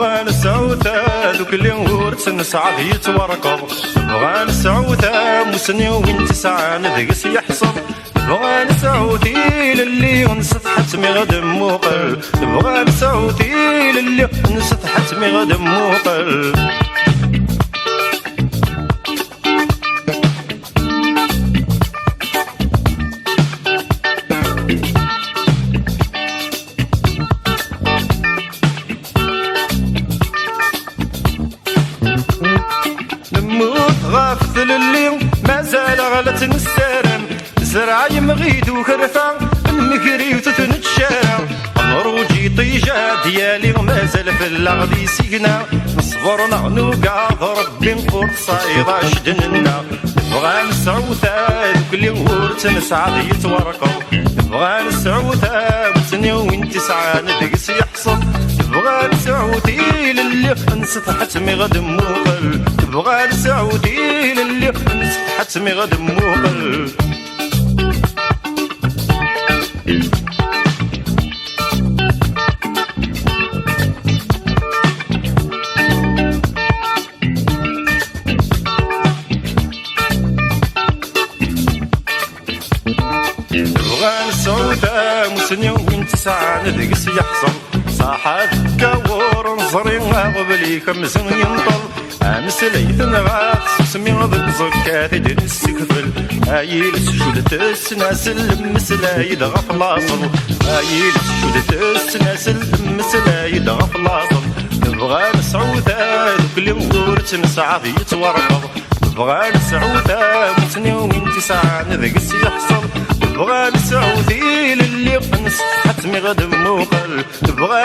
نبغى نسعوتا دوك اللي ورث نسعد يتورقض نبغى نسعوتا مسني وين تسعان ذقس يحصل نبغى نسعوتي للي ونست حتمي غدا موقل نبغى نسعوتي للي ونست حتمي غدا موقل غافل اللي مازال غلت نسارم زرع يمغيد وكرفا المكري وتتنتشارع مروجي طيجة ديالي مازال في اللغدي سيقنا نصبر نعنوقا ربي نقول صايدة شدننا نبغى نسعوتا دوك اللي ورث نسعد يتورقو نبغى نسعوتا وسني وين تسعان دقس يحصل نبغى نسعوتي للي نست حتمي غد موقل نبغى نسعوتي للي نست حتمي غد موقل نبغى نسعوتا مسني وين تسعان دقس يحصل صاحب كور نصري قبلي كمزن ينطل امس ليث نغاث سمي ضد زكاتي دير السكفل ايل سجودة السناسل مسلايد غف لاصل ايل سجودة السناسل مسلايد غف لاصل نبغى نسعودا دوك اللي ورث نسعد يتورقض نبغى نسعودا مسني وين تسعان ذقس يحصل نبغى نسعودي للي نست حتمي غد موقل نبغى